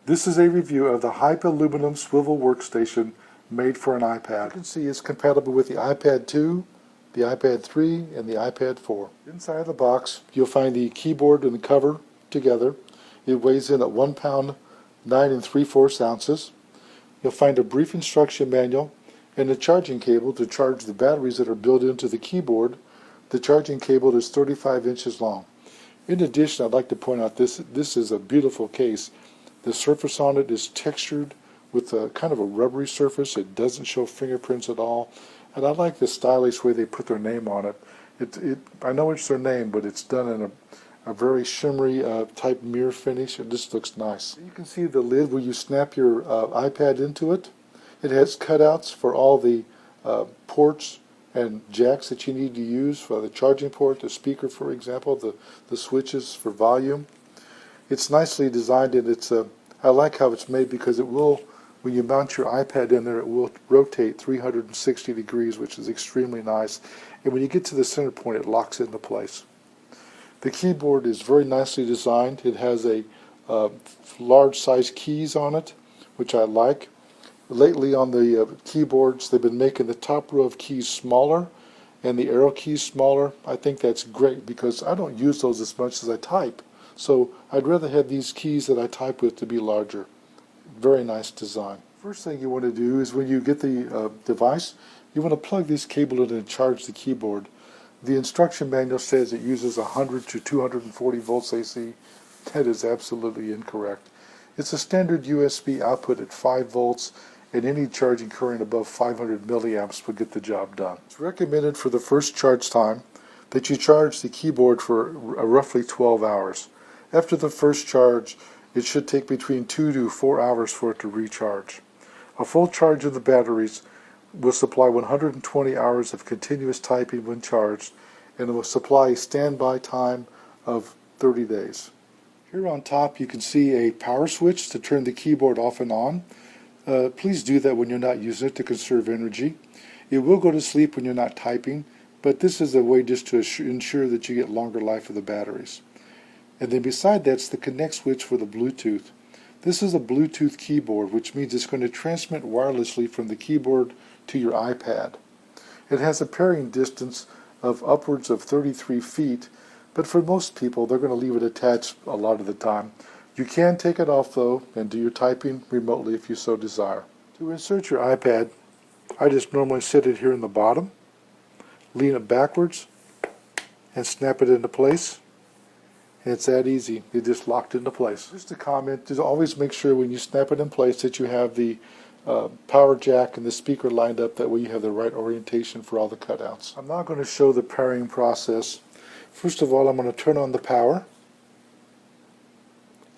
This is a review of the HyPETM Swivel Workstation made for an iPad. You can see it's compatible with the iPad 2, the iPad 3, and the iPad 4. Inside the box, you'll find the keyboard and the cover together. It weighs in at 1 pound 9 3/4 ounces. You'll find a brief instruction manual and a charging cable to charge the batteries that are built into the keyboard. The charging cable is 35 inches long. In addition, I'd like to point out this is a beautiful case. The surface on it is textured with a kind of a rubbery surface. It doesn't show fingerprints at all. And I like the stylish way they put their name on it. I know it's their name, but it's done in a very shimmery type mirror finish. It just looks nice. You can see the lid where you snap your iPad into it. It has cutouts for all the ports and jacks that you need to use for the charging port, the speaker, for example, the switches for volume. It's nicely designed, and I like how it's made because it will, when you mount your iPad in there, it will rotate 360 degrees, which is extremely nice. And when you get to the center point, it locks into place. The keyboard is very nicely designed. It has a large size keys on it, which I like. Lately on the keyboards, they've been making the top row of keys smaller and the arrow keys smaller. I think that's great because I don't use those as much as I type. So I'd rather have these keys that I type with to be larger. Very nice design. First thing you want to do is when you get the device, you want to plug this cable in and charge the keyboard. The instruction manual says it uses 100 to 240 volts AC. That is absolutely incorrect. It's a standard USB output at 5 volts, and any charging current above 500 milliamps will get the job done. It's recommended for the first charge time that you charge the keyboard for roughly 12 hours. After the first charge, it should take between 2 to 4 hours for it to recharge. A full charge of the batteries will supply 120 hours of continuous typing when charged, and it will supply a standby time of 30 days. Here on top you can see a power switch to turn the keyboard off and on. Please do that when you're not using it to conserve energy. It will go to sleep when you're not typing, but this is a way just to ensure that you get longer life of the batteries. And then beside that's the connect switch for the Bluetooth. This is a Bluetooth keyboard, which means it's going to transmit wirelessly from the keyboard to your iPad. It has a pairing distance of upwards of 33 feet, but for most people they're going to leave it attached a lot of the time. You can take it off though and do your typing remotely if you so desire. To insert your iPad, I just normally sit it here in the bottom, lean it backwards, and snap it into place. And it's that easy. It just locked into place. Just a comment, just always make sure when you snap it in place that you have the power jack and the speaker lined up. That way you have the right orientation for all the cutouts. I'm now going to show the pairing process. First of all, I'm going to turn on the power.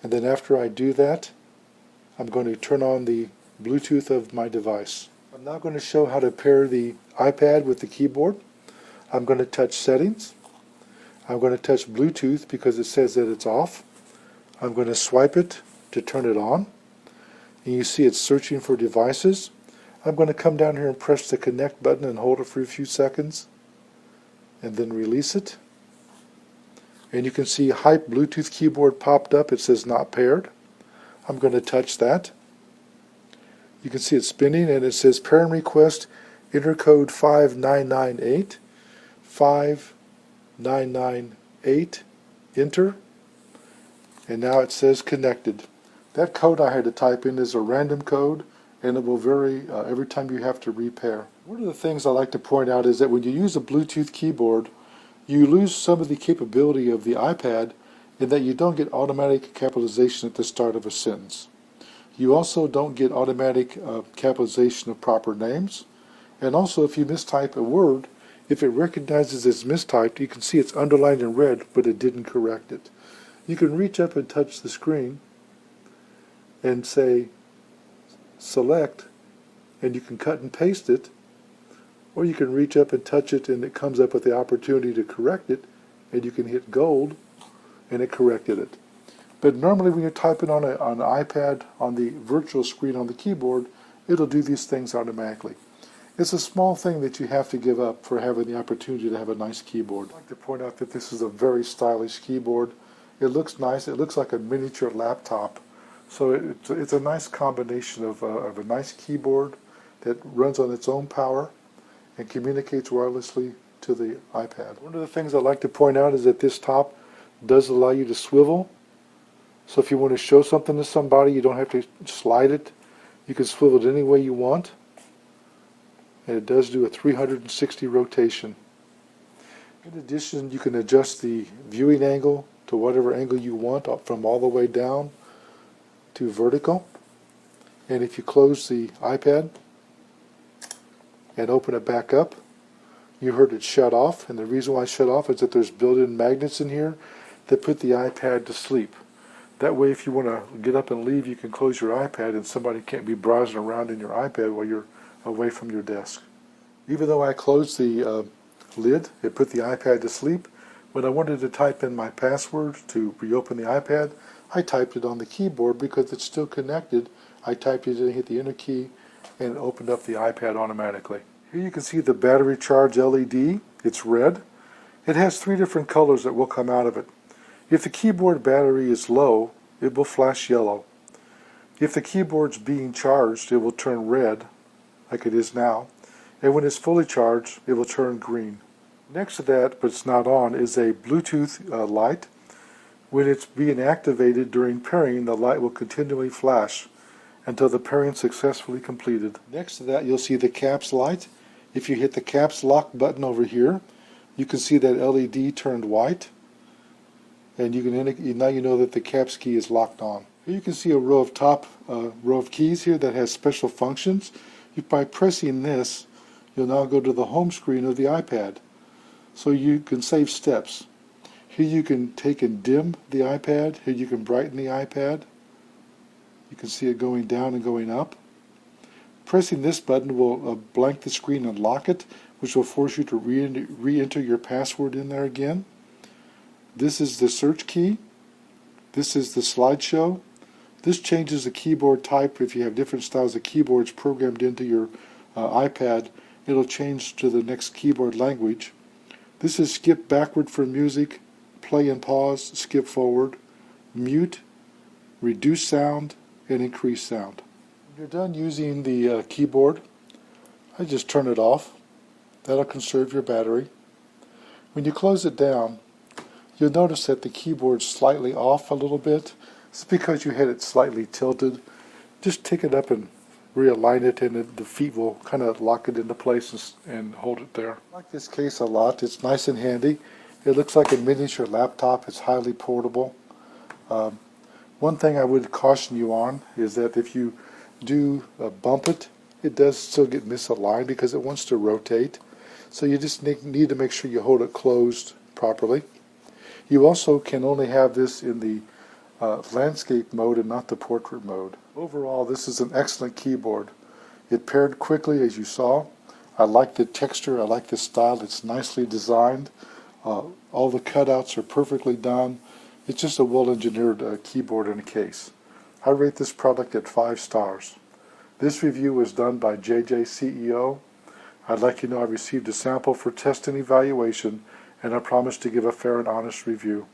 And then after I do that, I'm going to turn on the Bluetooth of my device. I'm now going to show how to pair the iPad with the keyboard. I'm going to touch settings. I'm going to touch Bluetooth because it says that it's off. I'm going to swipe it to turn it on. And you see it's searching for devices. I'm going to come down here and press the connect button and hold it for a few seconds and then release it. And you can see Hype Bluetooth keyboard popped up. It says not paired. I'm going to touch that. You can see it spinning and it says pairing request, enter code 5998, 5998, enter. And now it says connected. That code I had to type in is a random code, and it will vary every time you have to repair. One of the things I like to point out is that when you use a Bluetooth keyboard, you lose some of the capability of the iPad in that you don't get automatic capitalization at the start of a sentence. You also don't get automatic capitalization of proper names, and also if you mistype a word, if it recognizes it's mistyped, you can see it's underlined in red, but it didn't correct it. You can reach up and touch the screen and say select, and you can cut and paste it, or you can reach up and touch it and it comes up with the opportunity to correct it, and you can hit gold and it corrected it. But normally when you're typing on an iPad on the virtual screen on the keyboard, it'll do these things automatically. It's a small thing that you have to give up for having the opportunity to have a nice keyboard. I'd like to point out that this is a very stylish keyboard. It looks nice. It looks like a miniature laptop. So it's a nice combination of a nice keyboard that runs on its own power and communicates wirelessly to the iPad. One of the things I'd like to point out is that this top does allow you to swivel. So if you want to show something to somebody, you don't have to slide it. You can swivel it any way you want. And it does do a 360 rotation. In addition, you can adjust the viewing angle to whatever angle you want, from all the way down to vertical. And if you close the iPad and open it back up, you heard it shut off. And the reason why it shut off is that there's built-in magnets in here that put the iPad to sleep. That way, if you want to get up and leave, you can close your iPad and somebody can't be browsing around in your iPad while you're away from your desk. Even though I closed the lid, it put the iPad to sleep. When I wanted to type in my password to reopen the iPad, I typed it on the keyboard because it's still connected. I typed it in, hit the enter key, and it opened up the iPad automatically. Here you can see the battery charge LED. It's red. It has 3 different colors that will come out of it. If the keyboard battery is low, it will flash yellow. If the keyboard's being charged, it will turn red, like it is now. And when it's fully charged, it will turn green. Next to that, but it's not on, is a Bluetooth light. When it's being activated during pairing, the light will continually flash until the pairing is successfully completed. Next to that, you'll see the caps light. If you hit the caps lock button over here, you can see that LED turned white. And you can now you know that the caps key is locked on. Here you can see a row of keys here that has special functions. By pressing this, you'll now go to the home screen of the iPad. So you can save steps. Here you can take and dim the iPad. Here you can brighten the iPad. You can see it going down and going up. Pressing this button will blank the screen and lock it, which will force you to re-enter your password in there again. This is the search key. This is the slideshow. This changes the keyboard type. If you have different styles of keyboards programmed into your iPad, it'll change to the next keyboard language. This is skip backward for music, play and pause, skip forward, mute, reduce sound, and increase sound. When you're done using the keyboard, I just turn it off. That'll conserve your battery. When you close it down, you'll notice that the keyboard's slightly off a little bit. It's because you had it slightly tilted. Just take it up and realign it, and the feet will kind of lock it into place and hold it there. I like this case a lot. It's nice and handy. It looks like a miniature laptop. It's highly portable. One thing I would caution you on is that if you do bump it, it does still get misaligned because it wants to rotate. So you just need to make sure you hold it closed properly. You also can only have this in the landscape mode and not the portrait mode. Overall, this is an excellent keyboard. It paired quickly, as you saw. I like the texture, I like the style. It's nicely designed. All the cutouts are perfectly done. It's just a well-engineered keyboard in a case. I rate this product at 5 stars. This review was done by JJ CEO. I'd like you to know I received a sample for test and evaluation, and I promise to give a fair and honest review.